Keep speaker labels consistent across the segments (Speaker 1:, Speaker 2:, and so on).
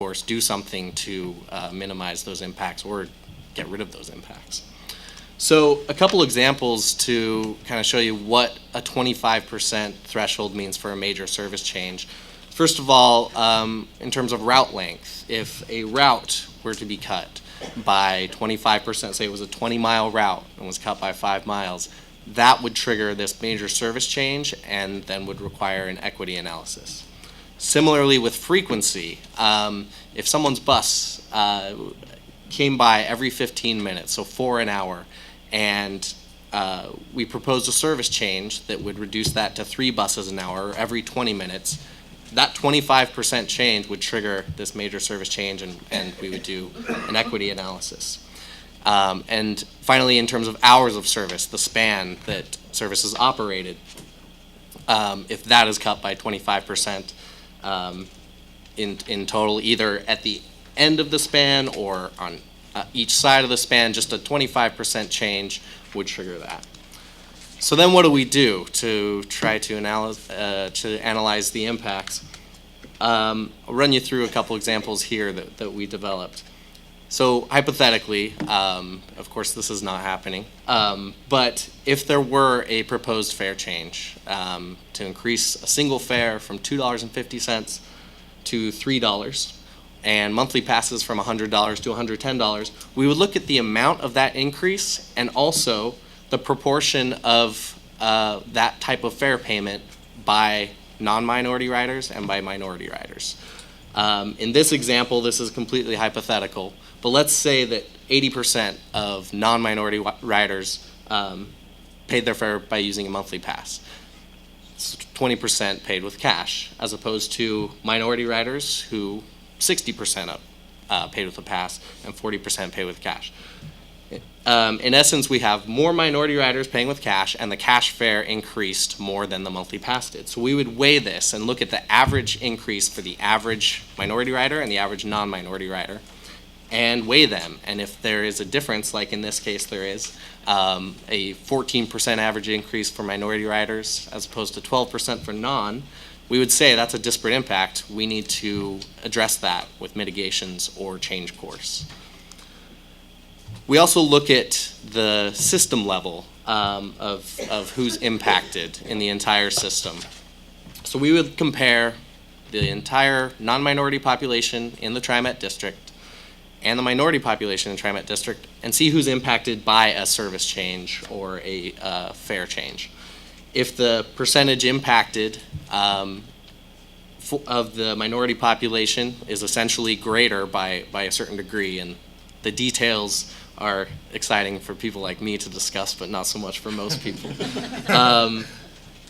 Speaker 1: course, do something to minimize those impacts or get rid of those impacts. So a couple examples to kind of show you what a 25% threshold means for a major service change. First of all, in terms of route length, if a route were to be cut by 25%, say it was a 20-mile route and was cut by 5 miles, that would trigger this major service change and then would require an equity analysis. Similarly with frequency, if someone's bus came by every 15 minutes, so 4 an hour, and we proposed a service change that would reduce that to 3 buses an hour every 20 minutes, that 25% change would trigger this major service change, and we would do an equity analysis. And finally, in terms of hours of service, the span that service is operated, if that is cut by 25% in total, either at the end of the span or on each side of the span, just a 25% change would trigger that. So then what do we do to try to analyze the impacts? I'll run you through a couple examples here that we developed. So hypothetically, of course this is not happening, but if there were a proposed fare change to increase a single fare from $2.50 to $3 and monthly passes from $100 to $110, we would look at the amount of that increase and also the proportion of that type of fare payment by non-minority riders and by minority riders. In this example, this is completely hypothetical, but let's say that 80% of non-minority riders paid their fare by using a monthly pass. 20% paid with cash, as opposed to minority riders who 60% paid with a pass and 40% paid with cash. In essence, we have more minority riders paying with cash, and the cash fare increased more than the monthly pass did. So we would weigh this and look at the average increase for the average minority rider and the average non-minority rider, and weigh them. And if there is a difference, like in this case there is, a 14% average increase for minority riders as opposed to 12% for non, we would say that's a disparate impact. We need to address that with mitigations or change course. We also look at the system level of who's impacted in the entire system. So we would compare the entire non-minority population in the TriMet district and the minority population in the TriMet district and see who's impacted by a service change or a fare change. If the percentage impacted of the minority population is essentially greater by a certain degree, and the details are exciting for people like me to discuss, but not so much for most people.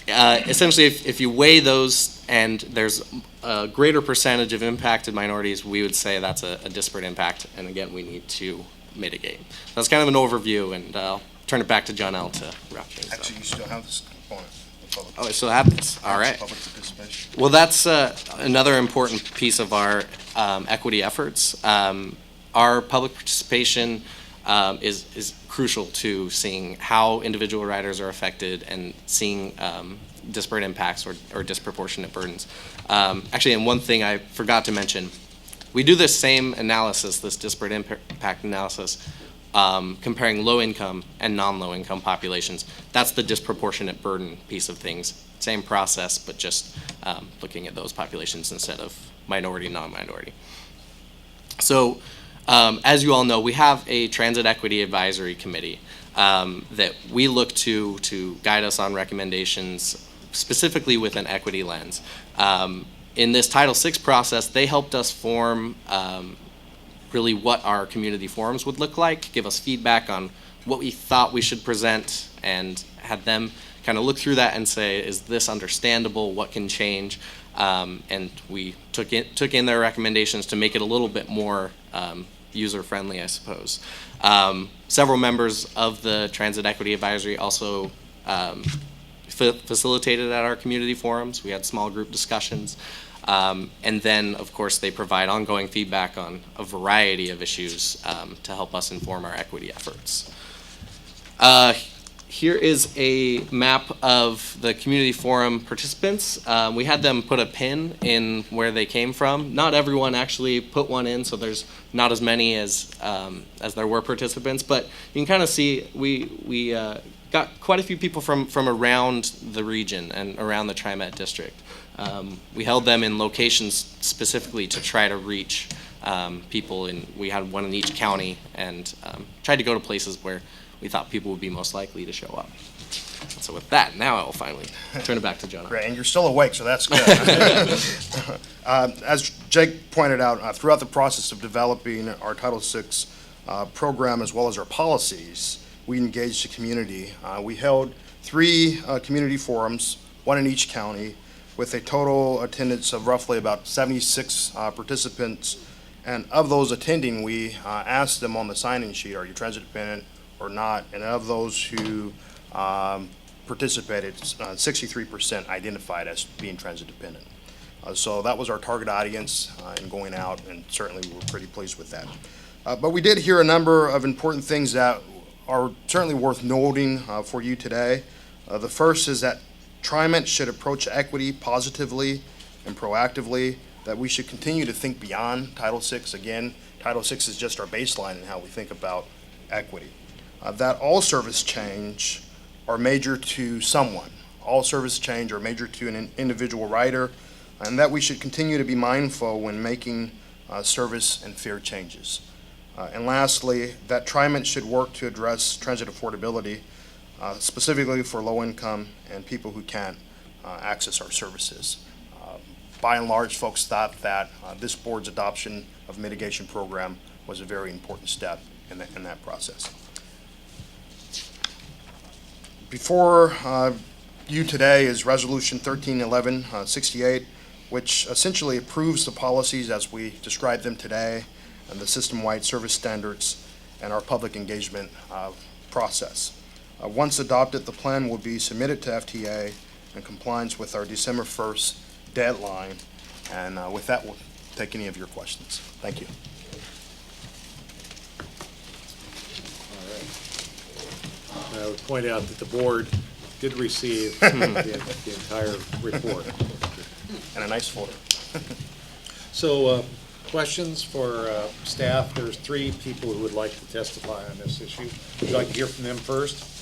Speaker 1: Essentially, if you weigh those and there's a greater percentage of impacted minorities, we would say that's a disparate impact, and again, we need to mitigate. That's kind of an overview, and I'll turn it back to John L. to wrap things up.
Speaker 2: Actually, you still have this component.
Speaker 1: Oh, I still have this. All right.
Speaker 2: Public participation.
Speaker 1: Well, that's another important piece of our equity efforts. Our public participation is crucial to seeing how individual riders are affected and seeing disparate impacts or disproportionate burdens. Actually, and one thing I forgot to mention, we do this same analysis, this disparate impact analysis, comparing low-income and non-low-income populations. That's the disproportionate burden piece of things. Same process, but just looking at those populations instead of minority, non-minority. So, as you all know, we have a Transit Equity Advisory Committee that we look to guide us on recommendations, specifically with an equity lens. In this Title VI process, they helped us form really what our community forums would look like, give us feedback on what we thought we should present, and had them kind of look through that and say, is this understandable, what can change? And we took in their recommendations to make it a little bit more user-friendly, I suppose. Several members of the Transit Equity Advisory also facilitated at our community forums. We had small group discussions. And then, of course, they provide ongoing feedback on a variety of issues to help us inform our equity efforts. here is a map of the community forum participants. We had them put a pin in where they came from. Not everyone actually put one in, so there's not as many as there were participants. But you can kind of see we got quite a few people from around the region and around the TriMet district. We held them in locations specifically to try to reach people, and we had one in each county, and tried to go to places where we thought people would be most likely to show up. So with that, now I will finally turn it back to Jonah.
Speaker 2: Great, and you're still awake, so that's good. As Jake pointed out, throughout the process of developing our Title VI program as well as our policies, we engaged the community. We held 3 community forums, one in each county, with a total attendance of roughly about 76 participants. And of those attending, we asked them on the sign-in sheet, are you transit dependent or not? And of those who participated, 63% identified as being transit dependent. So that was our target audience in going out, and certainly we were pretty pleased with that. But we did hear a number of important things that are certainly worth noting for you today. The first is that TriMet should approach equity positively and proactively, that we should continue to think beyond Title VI. Again, Title VI is just our baseline in how we think about equity. That all service change are major to someone. All service change are major to an individual rider, and that we should continue to be mindful when making service and fare changes. And lastly, that TriMet should work to address transit affordability, specifically for low income and people who can't access our services. By and large, folks thought that this board's adoption of mitigation program was a very important step in that process. Before you today is Resolution 131168, which essentially approves the policies as we described them today, and the system-wide service standards and our public engagement process. Once adopted, the plan will be submitted to FTA in compliance with our December 1st deadline. And with that, we'll take any of your questions. Thank you.
Speaker 3: I would point out that the board did receive the entire report.
Speaker 2: And a nice folder.
Speaker 3: So, questions for staff? There's 3 people who would like to testify on this issue. Would you like to hear from them first?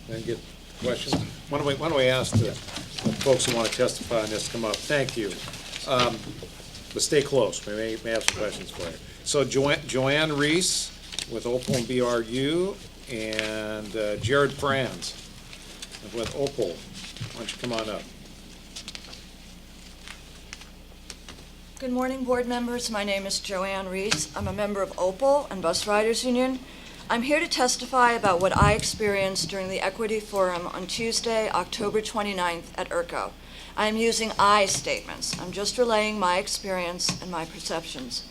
Speaker 3: Then get questions? Why don't we ask the folks who want to testify on this to come up? Thank you. But stay close. We may have some questions for you. So Joanne Reese with Opal and BRU, and Jared Franz with Opal. Why don't you come on up?
Speaker 4: Good morning, board members. My name is Joanne Reese. I'm a member of Opal and Bus Riders Union. I'm here to testify about what I experienced during the Equity Forum on Tuesday, October 29th at ERCO. I am using I statements. I'm just relaying my experience and my perceptions.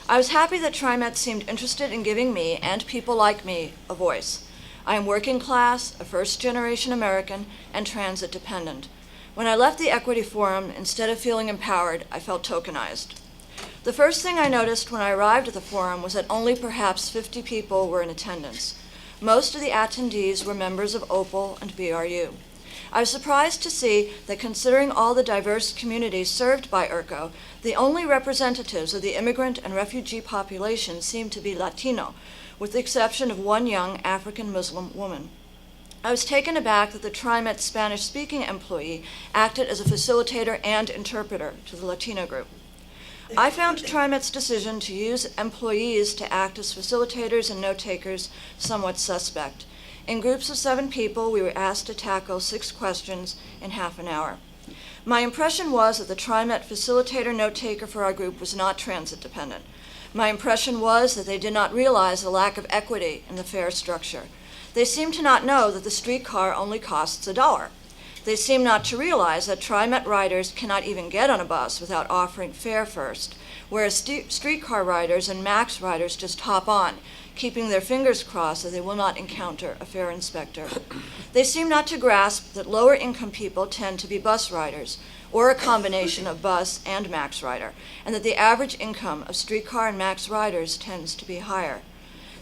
Speaker 4: I was happy that TriMet seemed interested in giving me and people like me a voice. I am working class, a first-generation American, and transit dependent. When I left the Equity Forum, instead of feeling empowered, I felt tokenized. The first thing I noticed when I arrived at the forum was that only perhaps 50 people were in attendance. Most of the attendees were members of Opal and BRU. I was surprised to see that, considering all the diverse communities served by ERCO, the only representatives of the immigrant and refugee population seemed to be Latino, with the exception of one young African Muslim woman. I was taken aback that the TriMet Spanish-speaking employee acted as a facilitator and interpreter to the Latino group. I found TriMet's decision to use employees to act as facilitators and note-takers somewhat suspect. In groups of 7 people, we were asked to tackle 6 questions in half an hour. My impression was that the TriMet facilitator note-taker for our group was not transit dependent. My impression was that they did not realize the lack of equity in the fare structure. They seemed to not know that the streetcar only costs $1. They seem not to realize that TriMet riders cannot even get on a bus without offering fare first, whereas streetcar riders and MAX riders just hop on, keeping their fingers crossed that they will not encounter a fare inspector. They seem not to grasp that lower income people tend to be bus riders, or a combination of bus and MAX rider, and that the average income of streetcar and MAX riders tends to be higher.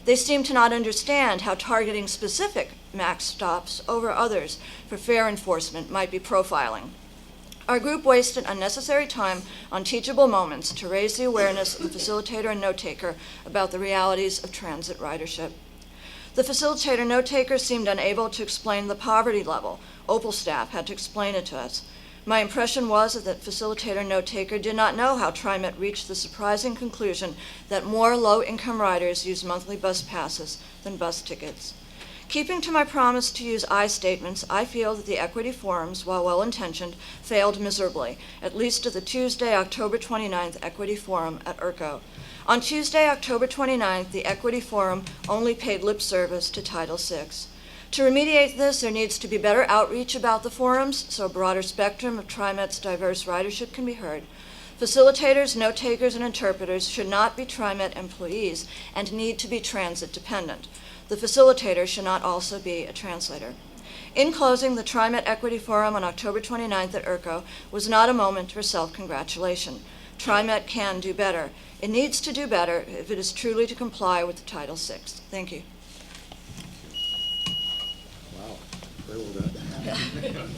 Speaker 4: They seem to not understand how targeting specific max stops over others for fare enforcement might be profiling. Our group wasted unnecessary time on teachable moments to raise the awareness of the facilitator and note-taker about the realities of transit ridership. The facilitator note-taker seemed unable to explain the poverty level. Opal staff had to explain it to us. My impression was that the facilitator note-taker did not know how TriMet reached the surprising conclusion that more low-income riders use monthly bus passes than bus tickets. Keeping to my promise to use I statements, I feel that the equity forums, while well-intentioned, failed miserably, at least at the Tuesday, October 29th Equity Forum at ERCO. On Tuesday, October 29th, the Equity Forum only paid lip service to Title VI. To remediate this, there needs to be better outreach about the forums so a broader spectrum of TriMet's diverse ridership can be heard. Facilitators, note-takers, and interpreters should not be TriMet employees and need to be transit dependent. The facilitator should not also be a translator. In closing, the TriMet Equity Forum on October 29th at ERCO was not a moment for self-congratulation. TriMet can do better. It needs to do better if it is truly to comply with Title VI. Thank you.
Speaker 3: Wow, very well done.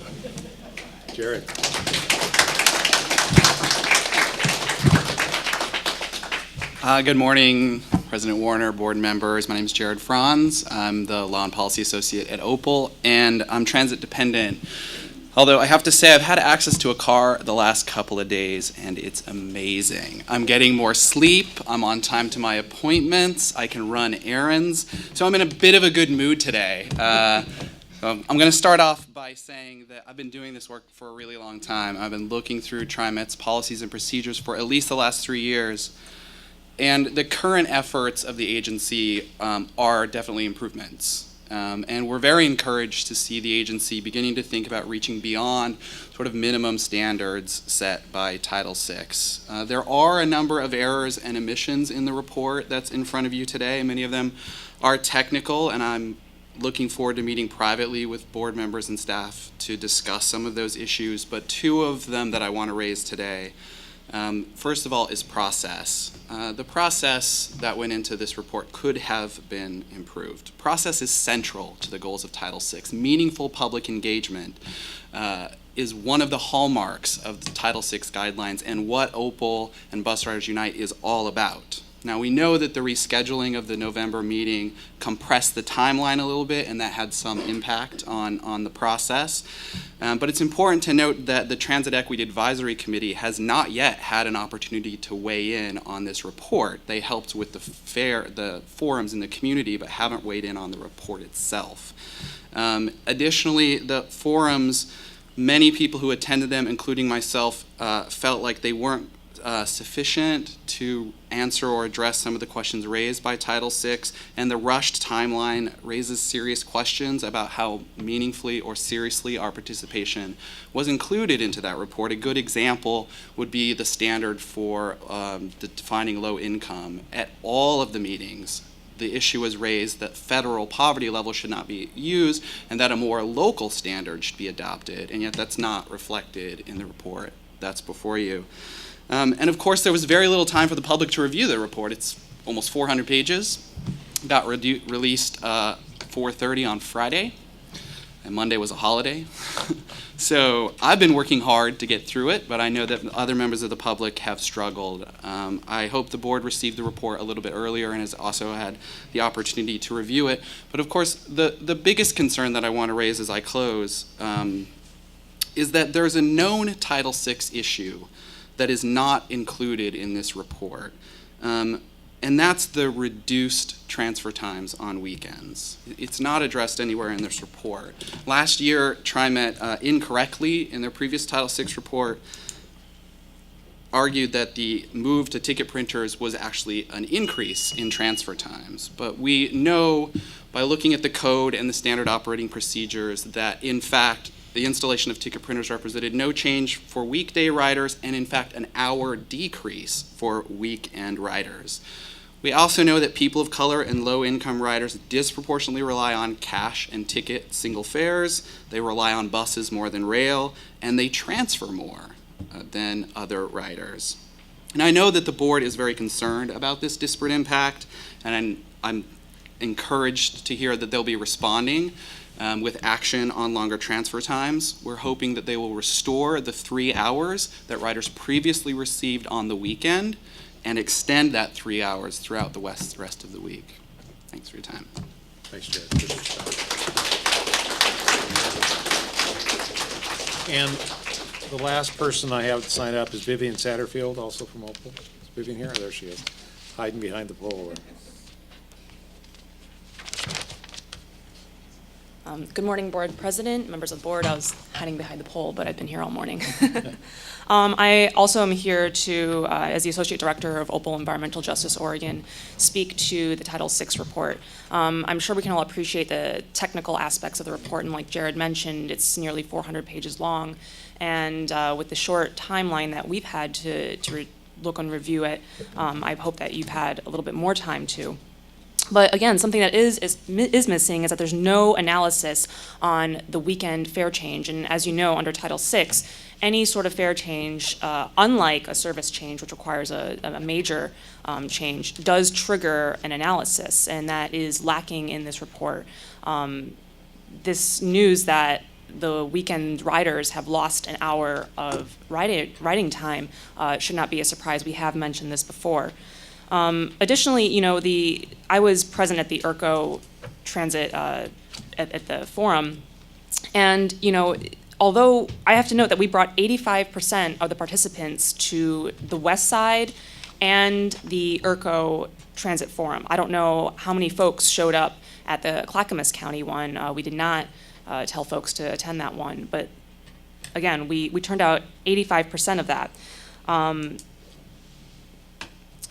Speaker 3: Jared.
Speaker 5: Good morning, President Warner, board members. My name is Jared Franz. I'm the Law and Policy Associate at Opal, and I'm transit dependent. Although I have to say I've had access to a car the last couple of days, and it's amazing. I'm getting more sleep. I'm on time to my appointments. I can run errands. So I'm in a bit of a good mood today. I'm going to start off by saying that I've been doing this work for a really long time. I've been looking through TriMet's policies and procedures for at least the last 3 years. And the current efforts of the agency are definitely improvements. And we're very encouraged to see the agency beginning to think about reaching beyond sort of minimum standards set by Title VI. There are a number of errors and omissions in the report that's in front of you today. Many of them are technical, and I'm looking forward to meeting privately with board members and staff to discuss some of those issues. But two of them that I want to raise today. First of all is process. The process that went into this report could have been improved. Process is central to the goals of Title VI. Meaningful public engagement is one of the hallmarks of the Title VI guidelines and what Opal and Bus Riders Unite is all about. Now, we know that the rescheduling of the November meeting compressed the timeline a little bit, and that had some impact on the process. But it's important to note that the Transit Equity Advisory Committee has not yet had an opportunity to weigh in on this report. They helped with the forums in the community, but haven't weighed in on the report itself. Additionally, the forums, many people who attended them, including myself, felt like they weren't sufficient to answer or address some of the questions raised by Title VI, and the rushed timeline raises serious questions about how meaningfully or seriously our participation was included into that report. A good example would be the standard for defining low income. At all of the meetings, the issue was raised that federal poverty level should not be used and that a more local standard should be adopted, and yet that's not reflected in the report that's before you. And of course, there was very little time for the public to review the report. It's almost 400 pages. Got released 4:30 on Friday, and Monday was a holiday. So I've been working hard to get through it, but I know that other members of the public have struggled. I hope the board received the report a little bit earlier and has also had the opportunity to review it. But of course, the biggest concern that I want to raise as I close is that there's a known Title VI issue that is not included in this report. And that's the reduced transfer times on weekends. It's not addressed anywhere in this report. Last year, TriMet incorrectly, in their previous Title VI report, argued that the move to ticket printers was actually an increase in transfer times. But we know by looking at the code and the standard operating procedures that, in fact, the installation of ticket printers represented no change for weekday riders and, in fact, an hour decrease for weekend riders. We also know that people of color and low-income riders disproportionately rely on cash and ticket single fares. They rely on buses more than rail, and they transfer more than other riders. And I know that the board is very concerned about this disparate impact, and I'm encouraged to hear that they'll be responding with action on longer transfer times. We're hoping that they will restore the 3 hours that riders previously received on the weekend and extend that 3 hours throughout the rest of the week. Thanks for your time.
Speaker 3: Thanks, Jared. Appreciate your time. And the last person I have signed up is Vivian Satterfield, also from Opal. Is Vivian here? There she is, hiding behind the pole.
Speaker 6: Good morning, Board President, members of the board. I was hiding behind the pole, but I've been here all morning. I also am here to, as the Associate Director of Opal Environmental Justice Oregon, speak to the Title VI report. I'm sure we can all appreciate the technical aspects of the report, and like Jared mentioned, it's nearly 400 pages long. And with the short timeline that we've had to look and review it, I hope that you've had a little bit more time to. But again, something that is missing is that there's no analysis on the weekend fare change. And as you know, under Title VI, any sort of fare change, unlike a service change, which requires a major change, does trigger an analysis, and that is lacking in this report. This news that the weekend riders have lost an hour of riding time should not be a surprise. We have mentioned this before. Additionally, you know, I was present at the ERCO transit at the forum, and you know, although I have to note that we brought 85% of the participants to the west side and the ERCO transit forum. I don't know how many folks showed up at the Clackamas County one. We did not tell folks to attend that one, but again, we turned out 85% of that.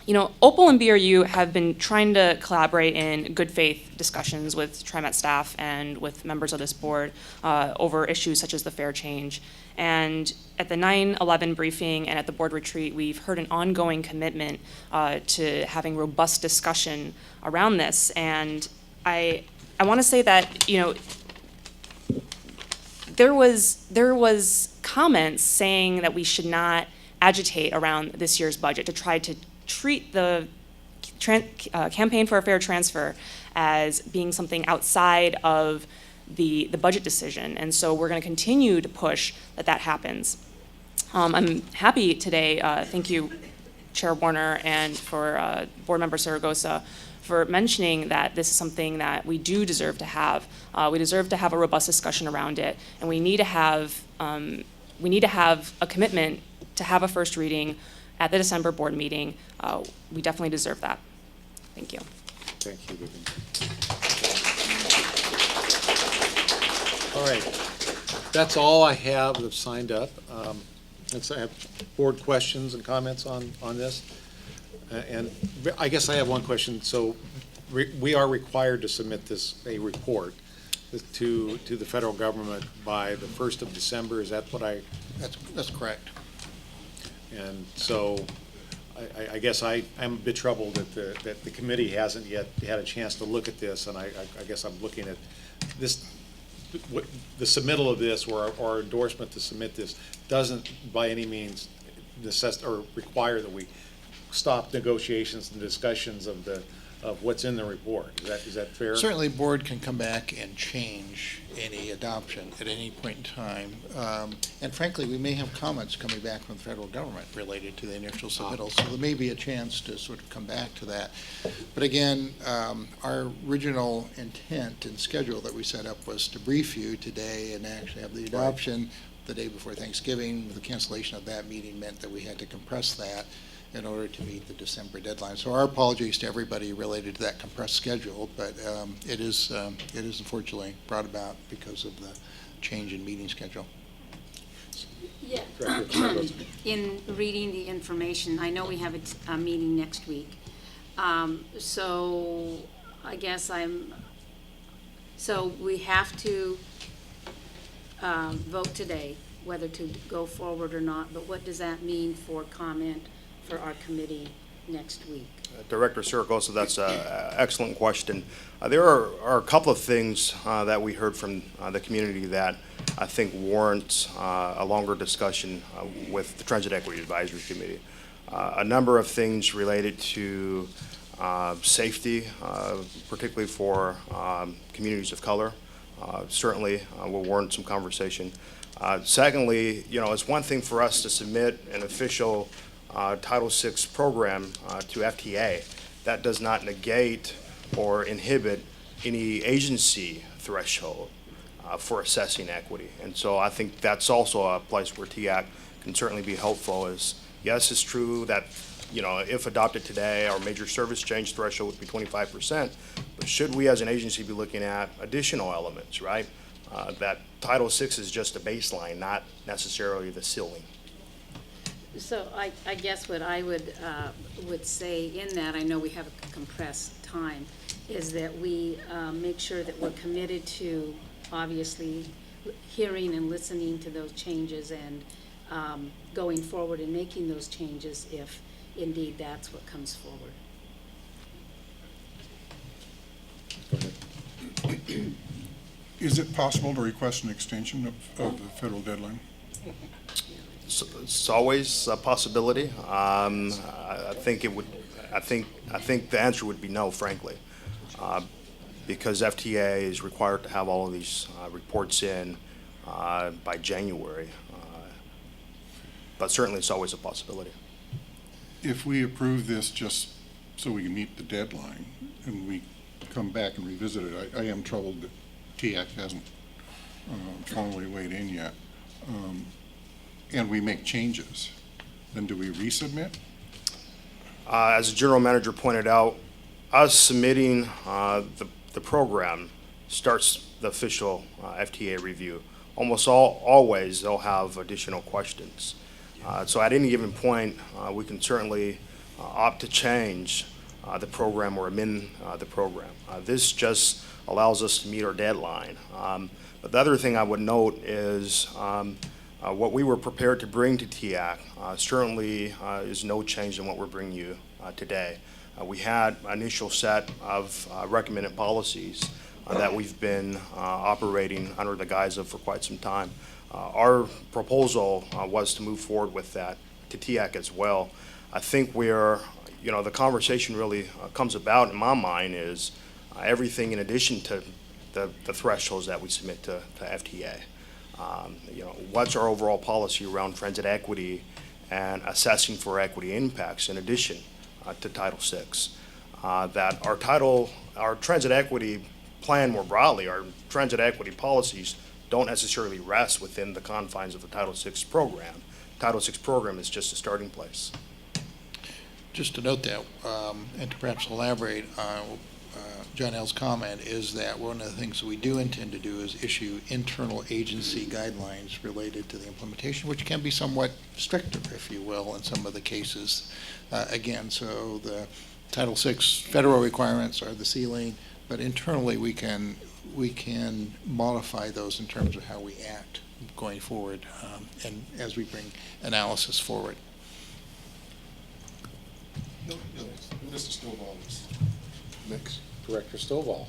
Speaker 6: You know, Opal and BRU have been trying to collaborate in good faith discussions with TriMet staff and with members of this board over issues such as the fare change. And at the 9/11 briefing and at the board retreat, we've heard an ongoing commitment to having robust discussion around this. And I want to say that, you know, there was comments saying that we should not agitate around this year's budget to try to treat the campaign for a fair transfer as being something outside of the budget decision. And so we're going to continue to push that happens. I'm happy today, thank you, Chair Warner, and for Board Member Saragosa, for mentioning that this is something that we do deserve to have. We deserve to have a robust discussion around it, and we need to have a commitment to have a first reading at the December board meeting. We definitely deserve that. Thank you.
Speaker 3: Thank you, Vivian. All right, that's all I have that's signed up. I have board questions and comments on this. And I guess I have one question. So we are required to submit a report to the federal government by the 1st of December. Is that what
Speaker 7: That's correct.
Speaker 3: And so I guess I'm a bit troubled that the committee hasn't yet had a chance to look at this, and I guess I'm looking at this, the submittal of this or our endorsement to submit this doesn't by any means necessitate or require that we stop negotiations and discussions of what's in the report. Is that fair?
Speaker 7: Certainly, board can come back and change any adoption at any point in time. And frankly, we may have comments coming back from the federal government related to the initial submittal, so there may be a chance to sort of come back to that. But again, our original intent and schedule that we set up was to brief you today and actually have the adoption the day before Thanksgiving. The cancellation of that meeting meant that we had to compress that in order to meet the December deadline. So our apologies to everybody related to that compressed schedule, but it is unfortunately brought about because of the change in meeting schedule.
Speaker 8: Yeah. In reading the information, I know we have a meeting next week. So I guess so we have to vote today whether to go forward or not, but what does that mean for comment for our committee next week?
Speaker 2: Director Saragosa, that's an excellent question. There are a couple of things that we heard from the community that I think warrants a longer discussion with the Transit Equity Advisory Committee. A number of things related to safety, particularly for communities of color, certainly will warrant some conversation. Secondly, it's one thing for us to submit an official Title VI program to FTA. That does not negate or inhibit any agency threshold for assessing equity. And so I think that's also a place where TAC can certainly be helpful. Is yes, it's true that if adopted today, our major service change threshold would be 25%, but should we as an agency be looking at additional elements, right? That Title VI is just a baseline, not necessarily the ceiling.
Speaker 8: So I guess what I would say in that, I know we have a compressed time, is that we make sure that we're committed to obviously hearing and listening to those changes and going forward and making those changes if indeed that's what comes forward.
Speaker 9: Is it possible to request an extension of the federal deadline?
Speaker 2: It's always a possibility. I think it would. I think the answer would be no, frankly, because FTA is required to have all of these reports in by January. But certainly, it's always a possibility.
Speaker 9: If we approve this just so we can meet the deadline and we come back and revisit it, I am troubled that TAC hasn't formally weighed in yet. And we make changes, then do we resubmit?
Speaker 2: As the general manager pointed out, us submitting the program starts the official FTA review. Almost always they'll have additional questions. So at any given point, we can certainly opt to change the program or amend the program. This just allows us to meet our deadline. But the other thing I would note is what we were prepared to bring to TAC certainly is no change in what we're bringing you today. We had an initial set of recommended policies that we've been operating under the guise of for quite some time. Our proposal was to move forward with that to TAC as well. I think where the conversation really comes about in my mind is everything in addition to the thresholds that we submit to FTA. What's our overall policy around transit equity and assessing for equity impacts in addition to Title VI? That our transit equity plan more broadly, our transit equity policies don't necessarily rest within the confines of the Title VI program. Title VI program is just a starting place.
Speaker 7: Just to note that, and to perhaps elaborate on John L's comment, is that one of the things that we do intend to do is issue internal agency guidelines related to the implementation, which can be somewhat stricter, if you will, in some of the cases. Again, so the Title VI federal requirements are the ceiling, but internally we can modify those in terms of how we act going forward, and as we bring analysis forward.
Speaker 9: No, Mr. Stovall is next.
Speaker 3: Director Stovall.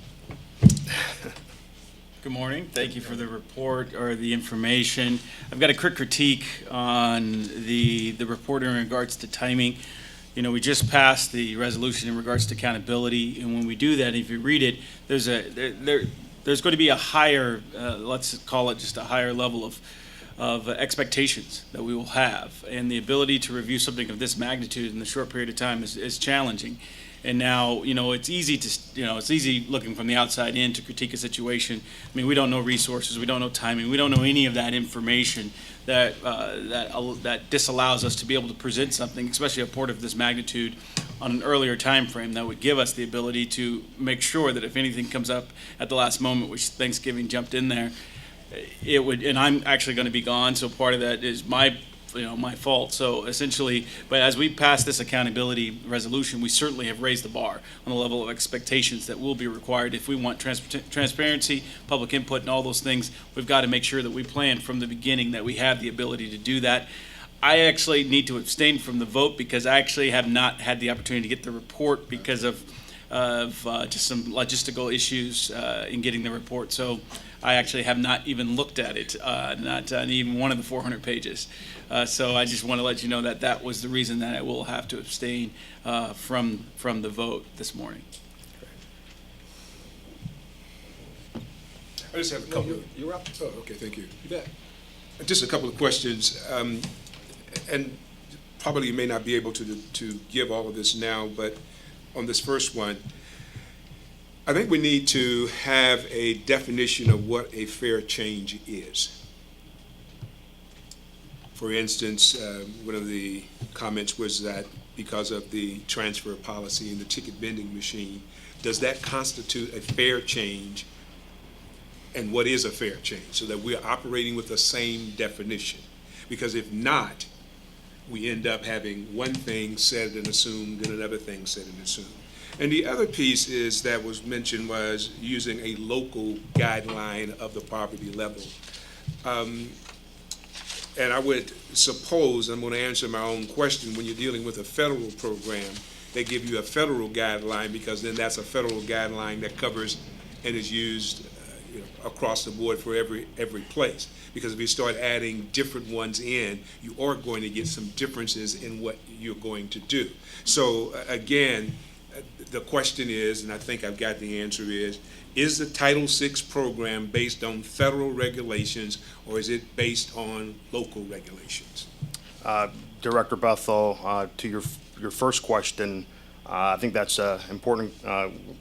Speaker 10: Good morning. Thank you for the report or the information. I've got a quick critique on the report in regards to timing. We just passed the resolution in regards to accountability, and when we do that, if you read it, there's going to be a higher, let's call it just a higher level of expectations that we will have, and the ability to review something of this magnitude in a short period of time is challenging. And now, it's easy it's easy looking from the outside in to critique a situation. I mean, we don't know resources, we don't know timing, we don't know any of that information that disallows us to be able to present something, especially a report of this magnitude, on an earlier time frame that would give us the ability to make sure that if anything comes up at the last moment, which Thanksgiving jumped in there, it would. And I'm actually going to be gone, so part of that is my fault. So essentially, but as we pass this accountability resolution, we certainly have raised the bar on the level of expectations that will be required if we want transparency, public input, and all those things. We've got to make sure that we plan from the beginning that we have the ability to do that. I actually need to abstain from the vote because I actually have not had the opportunity to get the report because of just some logistical issues in getting the report. So I actually have not even looked at it, not on even one of the 400 pages. So I just want to let you know that that was the reason that I will have to abstain from the vote this morning.
Speaker 11: I just have a couple.
Speaker 3: You're up.
Speaker 11: Oh, okay, thank you. Just a couple of questions, and probably you may not be able to give all of this now, but on this first one, I think we need to have a definition of what a fair change is. For instance, one of the comments was that because of the transfer policy and the ticket vending machine, does that constitute a fair change? And what is a fair change, so that we're operating with the same definition? Because if not, we end up having one thing said and assumed and another thing said and assumed. And the other piece is that was mentioned was using a local guideline of the poverty level. And I would suppose, I'm going to answer my own question, when you're dealing with a federal program, they give you a federal guideline, because then that's a federal guideline that covers and is used across the board for every place. Because if you start adding different ones in, you are going to get some differences in what you're going to do. So again, the question is, and I think I've got the answer, is the Title VI program based on federal regulations, or is it based on local regulations?
Speaker 2: Director Bethel, to your first question, I think that's an important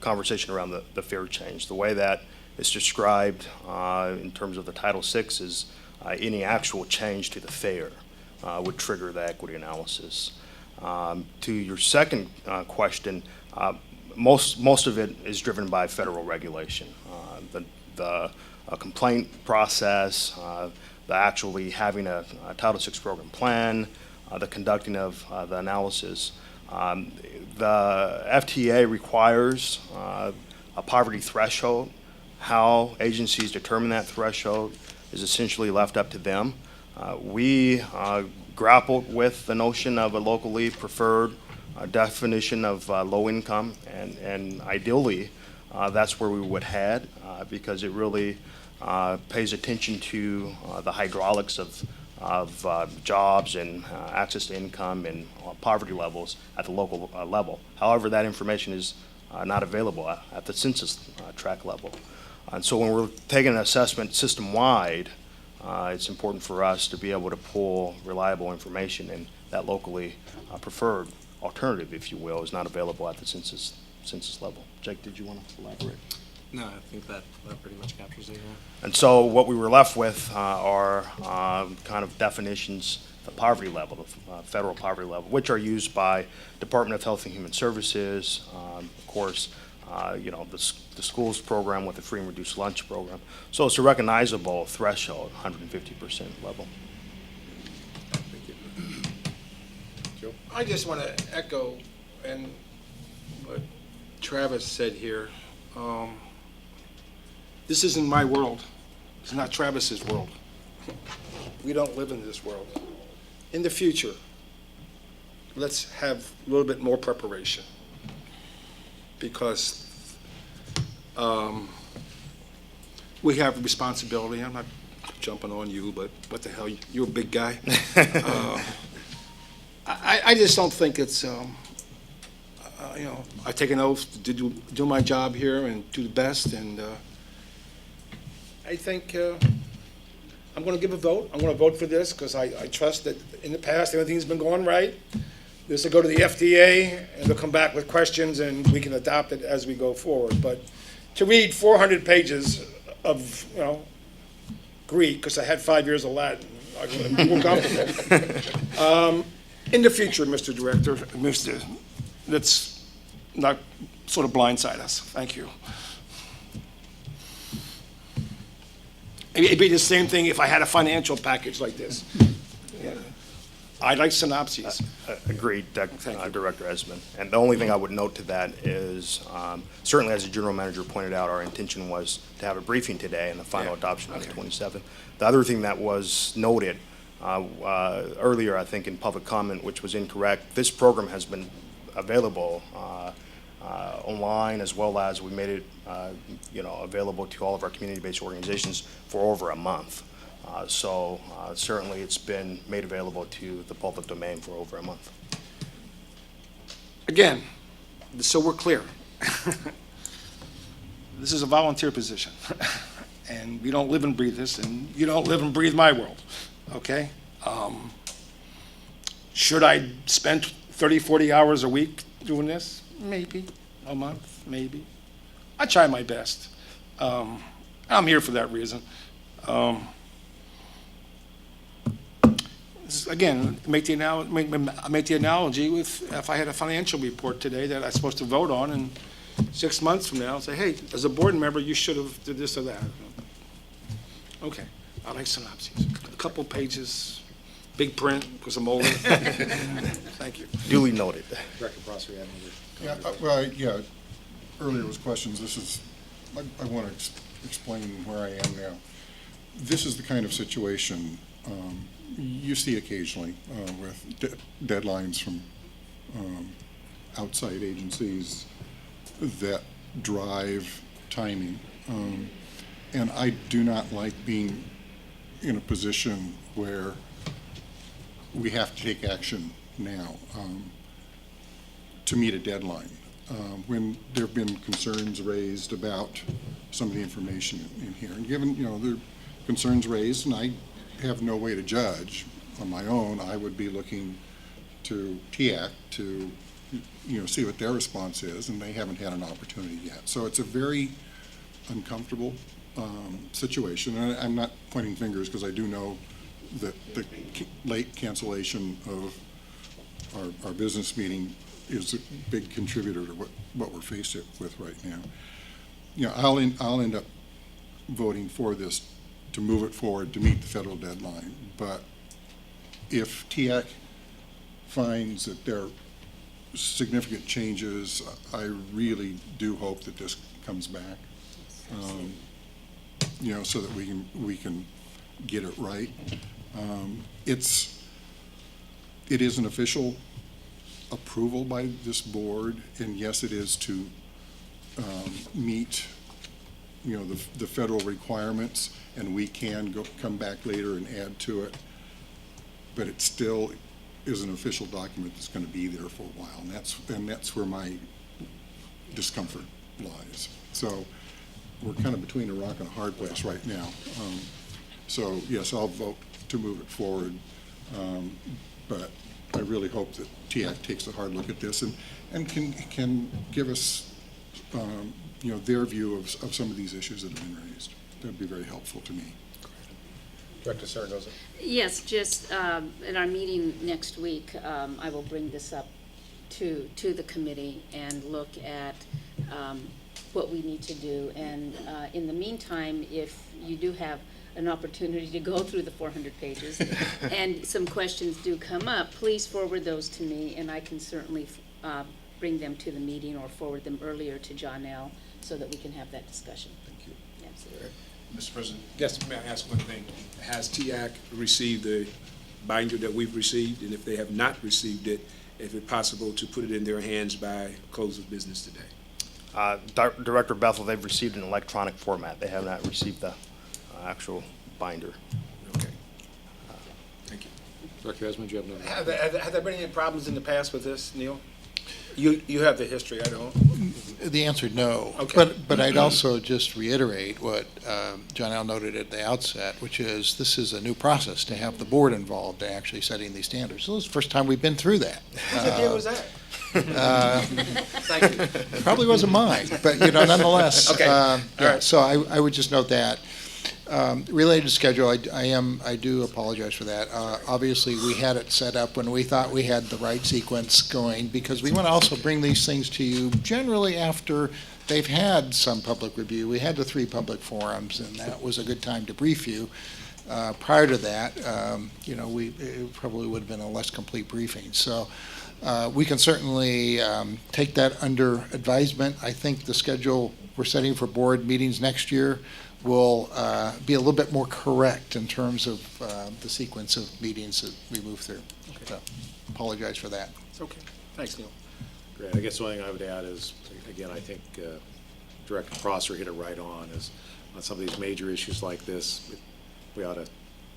Speaker 2: conversation around the fair change. The way that it's described in terms of the Title VI is any actual change to the fare would trigger the equity analysis. To your second question, most of it is driven by federal regulation. The complaint process, the actually having a Title VI program plan, the conducting of the analysis. The FTA requires a poverty threshold. How agencies determine that threshold is essentially left up to them. We grappled with the notion of a locally preferred definition of low income, and ideally that's where we would head, because it really pays attention to the hydraulics of jobs and access to income and poverty levels at the local level. However, that information is not available at the census tract level. And so when we're taking an assessment system-wide, it's important for us to be able to pull reliable information, and that locally preferred alternative, if you will, is not available at the census level. Jake, did you want to elaborate?
Speaker 1: No, I think that pretty much captures it.
Speaker 2: And so what we were left with are kind of definitions, the poverty level, the federal poverty level, which are used by Department of Health and Human Services, of course, the schools program with the free and reduced lunch program. So it's a recognizable threshold, 150% level.
Speaker 12: I just want to echo and what Travis said here. This isn't my world. It's not Travis's world. We don't live in this world. In the future, let's have a little bit more preparation, because we have a responsibility. I'm not jumping on you, but what the hell, you're a big guy. I just don't think it's, I take an oath to do my job here and do the best, and I think I'm going to give a vote. I'm going to vote for this because I trust that in the past everything's been going right. This will go to the FDA, and they'll come back with questions, and we can adopt it as we go forward. But to read 400 pages of, Greek, because I had 5 years of Latin, I'm more comfortable. In the future, Mr. Director, let's not sort of blindside us. Thank you. It'd be the same thing if I had a financial package like this. Yeah. I like synopses.
Speaker 2: Agreed, Director Esmond. And the only thing I would note to that is, certainly as the General Manager pointed out, our intention was to have a briefing today and the final adoption on the 27th. The other thing that was noted earlier, I think, in public comment, which was incorrect, this program has been available online, as well as we made it, available to all of our community-based organizations for over a month. So certainly it's been made available to the public domain for over a month.
Speaker 12: Again, so we're clear. This is a volunteer position, and we don't live and breathe this, and you don't live and breathe my world, okay? Should I spend 30, 40 hours a week doing this? Maybe. A month, maybe. I try my best. I'm here for that reason. Again, make the analogy with if I had a financial report today that I'm supposed to vote on, and 6 months from now, say, hey, as a board member, you should have did this or that. Okay, I like synopses. A couple pages, big print, because I'm older. Thank you.
Speaker 2: Duly noted.
Speaker 3: Director Prosser, you have another comment?
Speaker 9: Yeah, earlier was questions. I want to explain where I am now. This is the kind of situation you see occasionally with deadlines from outside agencies that drive timing. And I do not like being in a position where we have to take action now to meet a deadline. When there have been concerns raised about some of the information in here, and given, there are concerns raised, and I have no way to judge on my own, I would be looking to TIAC to, see what their response is, and they haven't had an opportunity yet. So it's a very uncomfortable situation, and I'm not pointing fingers because I do know that the late cancellation of our business meeting is a big contributor to what we're faced with right now. I'll end up voting for this to move it forward to meet the federal deadline. But if TIAC finds that there are significant changes, I really do hope that this comes back, so that we can get it right. It is an official approval by this board, and yes, it is to meet, the federal requirements, and we can come back later and add to it. But it still is an official document that's going to be there for a while, and that's where my discomfort lies. So we're kind of between a rock and a hard place right now. So yes, I'll vote to move it forward, but I really hope that TIAC takes a hard look at this and can give us, their view of some of these issues that have been raised. That'd be very helpful to me.
Speaker 3: Director Saragosa.
Speaker 8: Yes, just in our meeting next week, I will bring this up to the committee and look at what we need to do. And in the meantime, if you do have an opportunity to go through the 400 pages and some questions do come up, please forward those to me, and I can certainly bring them to the meeting or forward them earlier to John L. so that we can have that discussion.
Speaker 11: Thank you.
Speaker 8: Absolutely.
Speaker 11: Mr. President?
Speaker 3: Yes.
Speaker 11: May I ask one thing? Has TIAC received the binder that we've received? And if they have not received it, if it's possible to put it in their hands by close of business today?
Speaker 2: Director Bethel, they've received an electronic format. They have not received the actual binder.
Speaker 11: Okay. Thank you.
Speaker 3: Director Esmond, you have another.
Speaker 12: Have there been any problems in the past with this, Neil? You have the history, I don't.
Speaker 7: The answer, no.
Speaker 12: Okay.
Speaker 7: But I'd also just reiterate what John L. noted at the outset, which is this is a new process to have the board involved in actually setting these standards. So this is the first time we've been through that.
Speaker 12: Whose idea was that? Thank you.
Speaker 7: Probably wasn't mine, but nonetheless.
Speaker 12: Okay. All right.
Speaker 7: So I would just note that. Related to schedule, I do apologize for that. Obviously, we had it set up when we thought we had the right sequence going, because we want to also bring these things to you generally after they've had some public review. We had the 3 public forums, and that was a good time to brief you. Prior to that, it probably would have been a less complete briefing. So we can certainly take that under advisement. I think the schedule we're setting for board meetings next year will be a little bit more correct in terms of the sequence of meetings that we move through. So, apologize for that.
Speaker 12: It's okay. Thanks, Neil.
Speaker 3: Great. I guess the only thing I would add is, again, I think Director Prosser hit it right on, is on some of these major issues like this, we ought to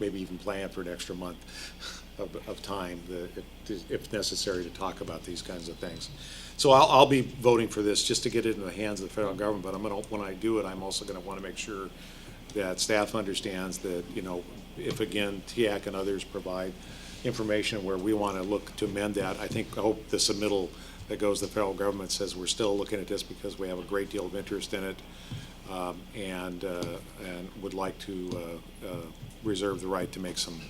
Speaker 3: maybe even plan for an extra month of time, if necessary, to talk about these kinds of things. So I'll be voting for this just to get it in the hands of the federal government, but when I do it, I'm also gonna wanna make sure that staff understands that, if again, TIAC and others provide information where we wanna look to amend that, I hope the submittal that goes to the federal government says we're still looking at this because we have a great deal of interest in it, and would like to reserve the right to make some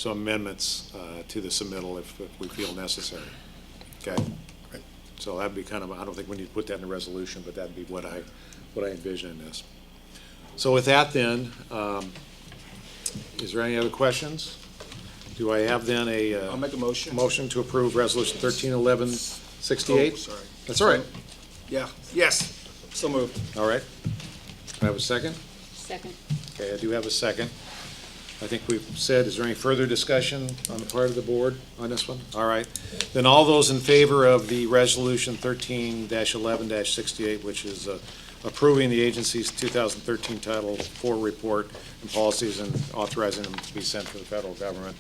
Speaker 3: amendments to the submittal if we feel necessary. Okay?
Speaker 2: Great.
Speaker 3: So that'd be kind of, I don't think we need to put that in the resolution, but that'd be what I envision in this. So with that then, is there any other questions? Do I have then
Speaker 12: I'll make a motion.
Speaker 3: motion to approve Resolution 131168?
Speaker 12: Oh, sorry.
Speaker 3: That's all right.
Speaker 12: Yeah, yes, so moved.
Speaker 3: All right. Can I have a second?
Speaker 8: Second.
Speaker 3: Okay, I do have a second. I think we've said, is there any further discussion on the part of the board on this one? All right. Then all those in favor of the Resolution 13-11-68, which is approving the agency's 2013 Title IV report and policies and authorizing them to be sent to the federal government,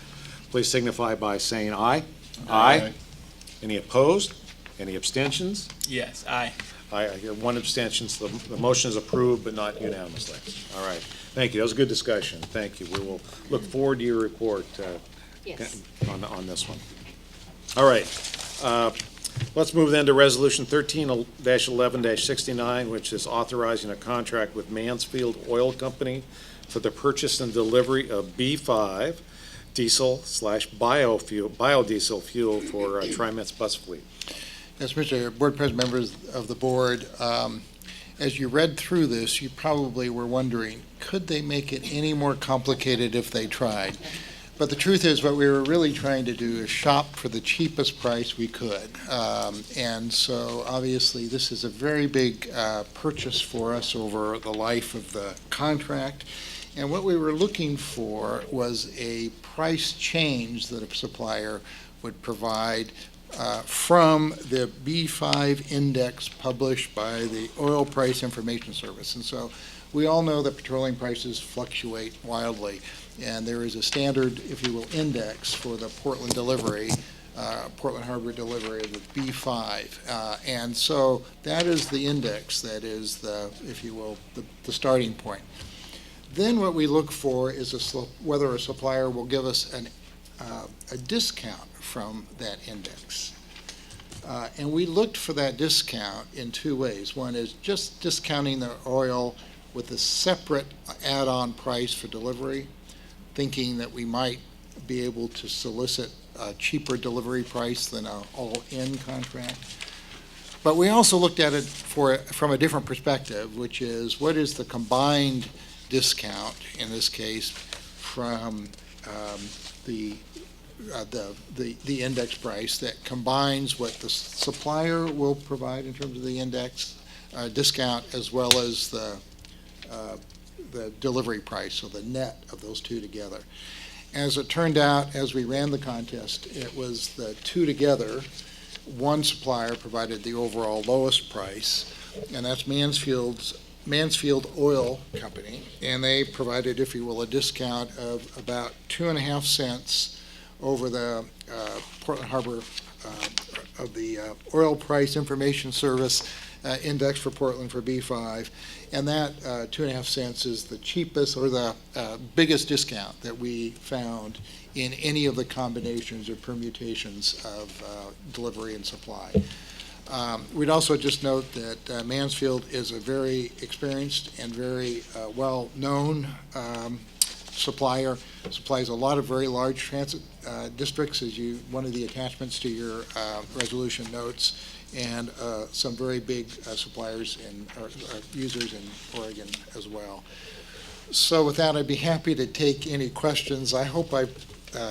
Speaker 3: please signify by saying aye. Aye. Any opposed? Any abstentions?
Speaker 10: Yes, aye.
Speaker 3: I hear one abstention, so the motion is approved, but not unanimously. All right. Thank you. That was a good discussion. Thank you. We will look forward to your report
Speaker 8: Yes.
Speaker 3: on this one. All right. Let's move then to Resolution 13-11-69, which is authorizing a contract with Mansfield Oil Company for the purchase and delivery of B5 diesel/biodiesel fuel for TriMet's bus fleet.
Speaker 7: Yes, Mr. Board President, members of the board, as you read through this, you probably were wondering, could they make it any more complicated if they tried? But the truth is, what we were really trying to do is shop for the cheapest price we could. And so, obviously, this is a very big purchase for us over the life of the contract. And what we were looking for was a price change that a supplier would provide from the B5 index published by the Oil Price Information Service. And so we all know that petroleum prices fluctuate wildly, and there is a standard, if you will, index for the Portland delivery, Portland Harbor delivery of the B5. And so that is the index that is the, if you will, the starting point. Then what we look for is whether a supplier will give us a discount from that index. And we looked for that discount in two ways. One is just discounting the oil with a separate add-on price for delivery, thinking that we might be able to solicit a cheaper delivery price than an all-in contract. But we also looked at it from a different perspective, which is what is the combined discount, in this case, from the index price that combines what the supplier will provide in terms of the index discount, as well as the delivery price, so the net of those two together. As it turned out, as we ran the contest, it was the two together. One supplier provided the overall lowest price, and that's Mansfield Oil Company, and they provided, if you will, a discount of about 2.5 cents over the Portland Harbor of the Oil Price Information Service index for Portland for B5, and that 2.5 cents is the cheapest or the biggest discount that we found in any of the combinations or permutations of delivery and supply. We'd also just note that Mansfield is a very experienced and very well-known supplier, supplies a lot of very large transit districts, as one of the attachments to your resolution notes, and some very big suppliers and users in Oregon as well. So with that, I'd be happy to take any questions. I hope I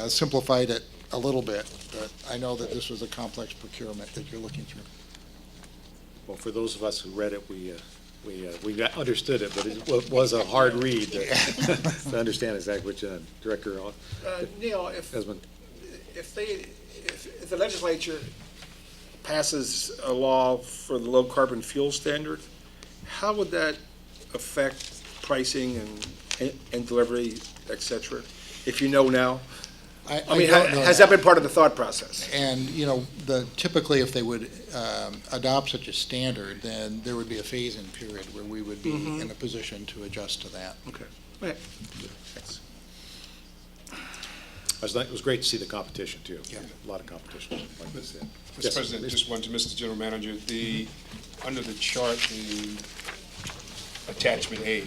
Speaker 7: simplified it a little bit, but I know that this was a complex procurement that you're looking through.
Speaker 3: Well, for those of us who read it, we understood it, but it was a hard read to understand exactly what Director
Speaker 12: Neil,
Speaker 3: Esmond.
Speaker 12: if the legislature passes a law for the low carbon fuel standard, how would that affect pricing and delivery, et cetera, if you know now? I mean,
Speaker 7: don't know
Speaker 12: has that been part of the thought process?
Speaker 7: And, typically if they would adopt such a standard, then there would be a phase-in period where we would be in a position to adjust to that.
Speaker 12: Okay. Right. Thanks.
Speaker 3: It was great to see the competition, too.
Speaker 7: Yeah.
Speaker 3: A lot of competition. Like this, yeah.
Speaker 11: Mr.
Speaker 3: Yes,
Speaker 11: President,
Speaker 3: please.
Speaker 11: just one to Mr. General Manager, under the chart, the attachment A,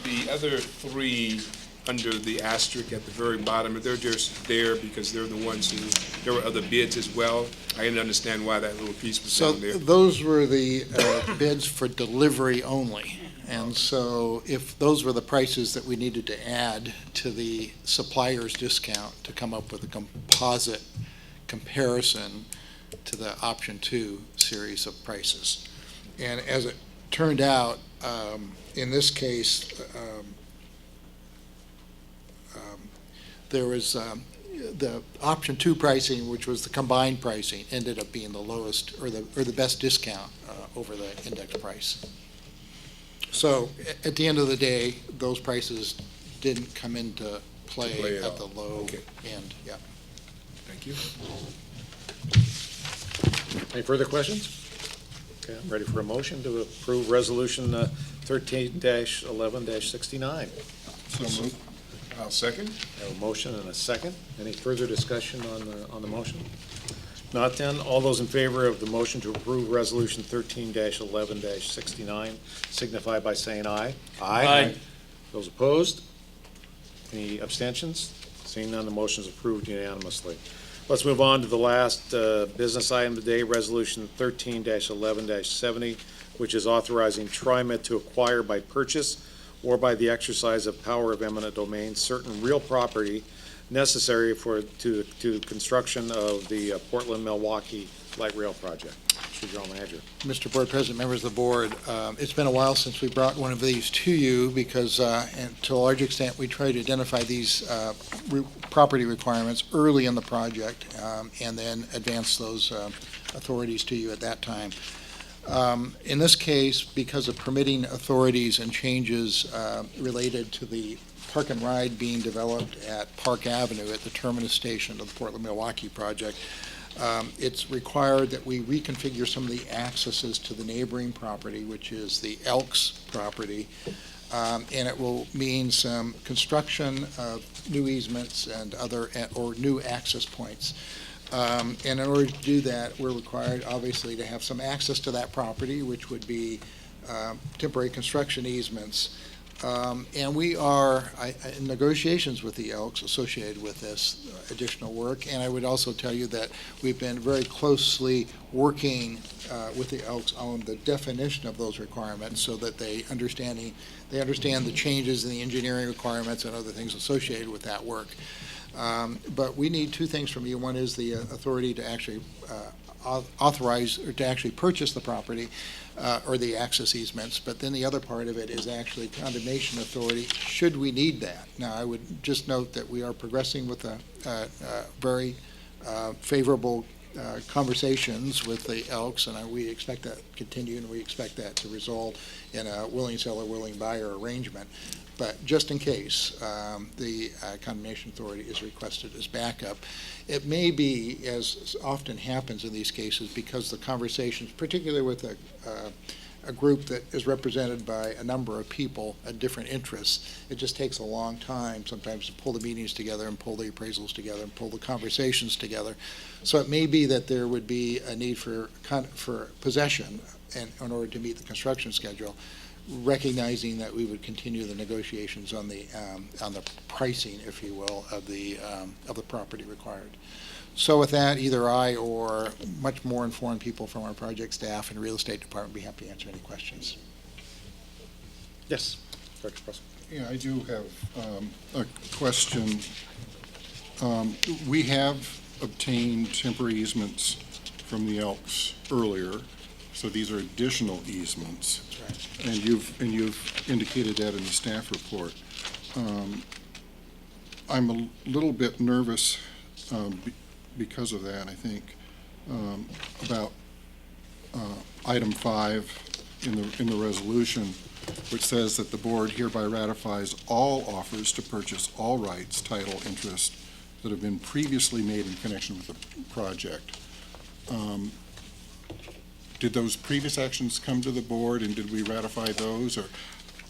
Speaker 11: the other three under the asterisk at the very bottom, they're just there because they're the ones who, there were other bids as well. I didn't understand why that little piece was
Speaker 7: So
Speaker 11: down there.
Speaker 7: those were the bids for delivery only. And so if those were the prices that we needed to add to the supplier's discount to come up with a composite comparison to the option 2 series of prices. And as it turned out, in this case, there was the option 2 pricing, which was the combined pricing, ended up being the lowest or the best discount over the index price. So at the end of the day, those prices didn't come into play
Speaker 11: at
Speaker 7: at the
Speaker 11: all.
Speaker 7: low
Speaker 11: Okay.
Speaker 7: end. Yeah.
Speaker 11: Thank you.
Speaker 3: Any further questions? Okay, I'm ready for a motion to approve Resolution 13-11-69.
Speaker 9: So moved.
Speaker 11: I'll second.
Speaker 3: I have a motion and a second. Any further discussion on the motion? Not then, all those in favor of the motion to approve Resolution 13-11-69 signify by saying aye.
Speaker 10: Aye.
Speaker 3: Those opposed? Any abstentions? Seeing none, the motion is approved unanimously. Let's move on to the last business item today, Resolution 13-11-70, which is authorizing TriMet to acquire by purchase or by the exercise of power of eminent domain certain real property necessary to construction of the Portland-Milwaukee Light Rail Project. Mr. General Manager.
Speaker 7: Mr. Board President, members of the board, it's been a while since we brought one of these to you because, and to a large extent, we try to identify these property requirements early in the project and then advance those authorities to you at that time. In this case, because of permitting authorities and changes related to the park and ride being developed at Park Avenue at the terminus station of the Portland-Milwaukee project, it's required that we reconfigure some of the accesses to the neighboring property, which is the Elks property, and it will mean some construction of new easements and other, or new access points. And in order to do that, we're required, obviously, to have some access to that property, which would be temporary construction easements. And we are in negotiations with the Elks associated with this additional work. And I would also tell you that we've been very closely working with the Elks on the definition of those requirements so that they understand the changes in the engineering requirements and other things associated with that work. But we need two things from you. One is the authority to actually authorize or to actually purchase the property or the access easements. But then the other part of it is actually condemnation authority, should we need that. Now, I would just note that we are progressing with a very favorable conversations with the Elks, and we expect that to continue, and we expect that to result in a willing seller, willing buyer arrangement. But just in case, the condemnation authority is requested as backup. It may be, as often happens in these cases, because the conversations, particularly with a group that is represented by a number of people at different interests, it just takes a long time sometimes to pull the meetings together and pull the appraisals together and pull the conversations together. So it may be that there would be a need for possession in order to meet the construction schedule, recognizing that we would continue the negotiations on the pricing, if you will, of the property required. So with that, either I or much more informed people from our project staff and real estate department would be happy to answer any questions.
Speaker 3: Yes, Director Russell.
Speaker 9: Yeah, I do have a question. We have obtained temporary easements from the Elks earlier, so these are additional easements.
Speaker 7: That's right.
Speaker 9: And you've indicated that in the staff report. I'm a little bit nervous because of that, I think. about item 5 in the resolution, which says that the board hereby ratifies all offers to purchase all rights, title, interest that have been previously made in connection with the project. Did those previous actions come to the board, and did we ratify those? Or,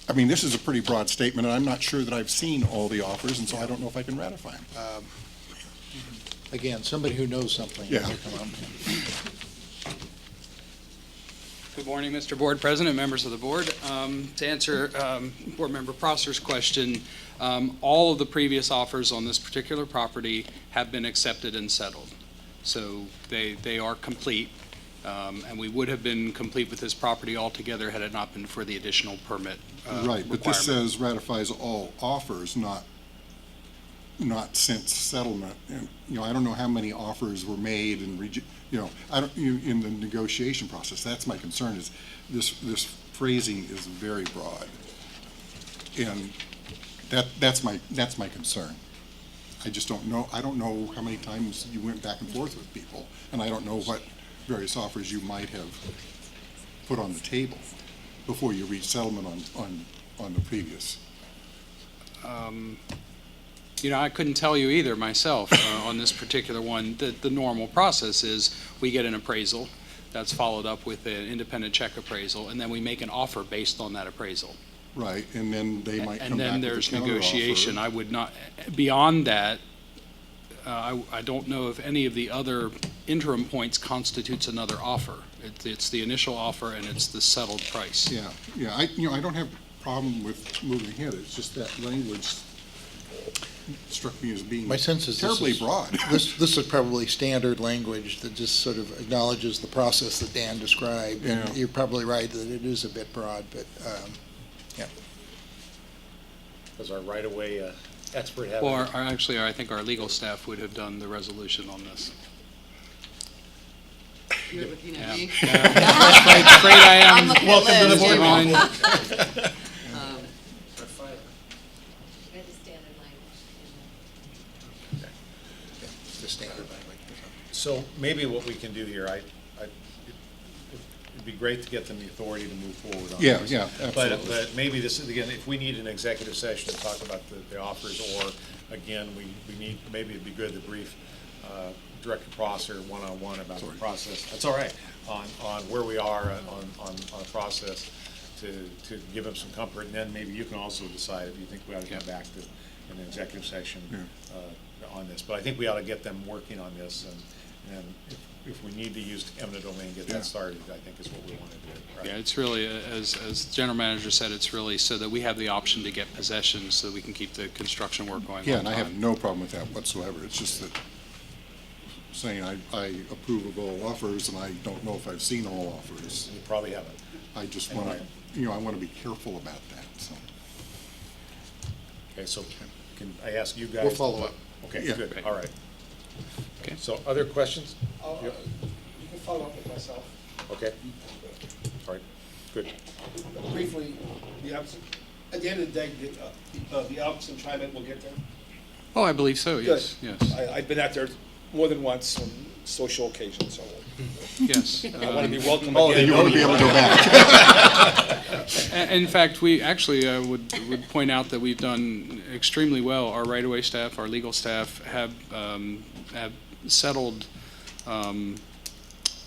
Speaker 9: I mean, this is a pretty broad statement, and I'm not sure that I've seen all the offers, and so I don't know if I can ratify them.
Speaker 7: Again, somebody who knows something.
Speaker 9: Yeah.
Speaker 7: will come up.
Speaker 5: Good morning, Mr. Board President, members of the board. To answer Board Member Prosser's question, all of the previous offers on this particular property have been accepted and settled. So they are complete, and we would have been complete with this property altogether had it not been for the additional permit
Speaker 9: Right, but this
Speaker 5: requirement.
Speaker 9: says ratifies all offers, not since settlement. And, you know, I don't know how many offers were made and, in the negotiation process. That's my concern, is this phrasing is very broad. And that's my concern. I just don't know, I don't know how many times you went back and forth with people, and I don't know what various offers you might have put on the table before you reach settlement on the previous.
Speaker 5: I couldn't tell you either myself on this particular one. The normal process is we get an appraisal that's followed up with an independent check appraisal, and then we make an offer based on that appraisal.
Speaker 9: Right, and then they might come
Speaker 5: And
Speaker 9: back
Speaker 5: then
Speaker 9: with a
Speaker 5: there's
Speaker 9: counteroffer.
Speaker 5: negotiation. I would not, beyond that, I don't know if any of the other interim points constitutes another offer. It's the initial offer and it's the settled price.
Speaker 9: Yeah, I don't have a problem with moving ahead. It's just that language struck me as being
Speaker 7: My sense is
Speaker 9: terribly
Speaker 7: this is,
Speaker 9: broad.
Speaker 7: This is probably standard language that just sort of acknowledges the process that Dan described.
Speaker 9: Yeah.
Speaker 7: And you're probably right that it is a bit broad, but, yeah.
Speaker 3: Does our right-of-way expert have?
Speaker 5: Or actually, I think our legal staff would have done the resolution on this.
Speaker 13: You're looking
Speaker 5: Yeah.
Speaker 13: at me.
Speaker 5: Afraid I am.
Speaker 13: I'm looking
Speaker 3: Welcome to
Speaker 13: at
Speaker 3: the
Speaker 13: Liz.
Speaker 3: board.
Speaker 5: Fine.
Speaker 7: The standard language.
Speaker 3: So maybe what we can do here, it'd be great to get them the authority to move forward on
Speaker 9: Yeah,
Speaker 3: this.
Speaker 9: yeah,
Speaker 3: But
Speaker 9: absolutely.
Speaker 3: maybe this is, again, if we need an executive session to talk about the offers, or, again, we need, maybe it'd be good to brief Director Prosser one-on-one about the process. That's all right, on where we are on a process to give him some comfort, and then maybe you can also decide if you think we ought to come back to an executive session on this. But I think we ought to get them working on this, and if we need to use eminent domain, get
Speaker 9: Yeah.
Speaker 3: that started, I think is what we want to do, right?
Speaker 5: Yeah, it's really, as the general manager said, it's really so that we have the option to get possession so that we can keep the construction work going
Speaker 9: Yeah,
Speaker 5: on
Speaker 9: and I have
Speaker 5: time.
Speaker 9: no problem with that whatsoever. It's just that saying I approve of all offers, and I don't know if I've seen all offers.
Speaker 3: You probably haven't.
Speaker 9: I just want to, I want to be careful about that, so.
Speaker 3: Okay, so can I ask you guys?
Speaker 7: We'll follow up.
Speaker 3: Okay,
Speaker 9: Yeah.
Speaker 3: good, all right.
Speaker 5: Okay.
Speaker 3: So other questions?
Speaker 12: You can follow up with myself.
Speaker 3: Okay. All right, good.
Speaker 12: Briefly, at the end of the day, the Alps and TriMet will get there.
Speaker 5: Oh, I believe so, yes,
Speaker 12: Good.
Speaker 5: yes,
Speaker 12: I've been out there more than once on social occasions, so
Speaker 5: yes.
Speaker 12: I want to be welcome
Speaker 9: Oh,
Speaker 12: again.
Speaker 9: and you want to be able to go back.
Speaker 5: In fact, we actually would point out that we've done extremely well. Our right-of-way staff, our legal staff have settled, I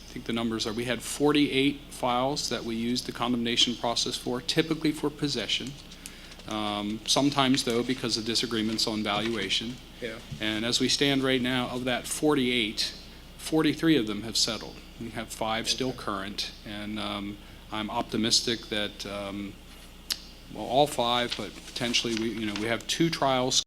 Speaker 5: think the numbers are, we had 48 files that we used the condemnation process for, typically for possession. Sometimes, though, because of disagreements on valuation.
Speaker 12: Yeah.
Speaker 5: And as we stand right now, of that 48, 43 of them have settled. We have 5 still current, and I'm optimistic that, all 5, but potentially we have 2 trials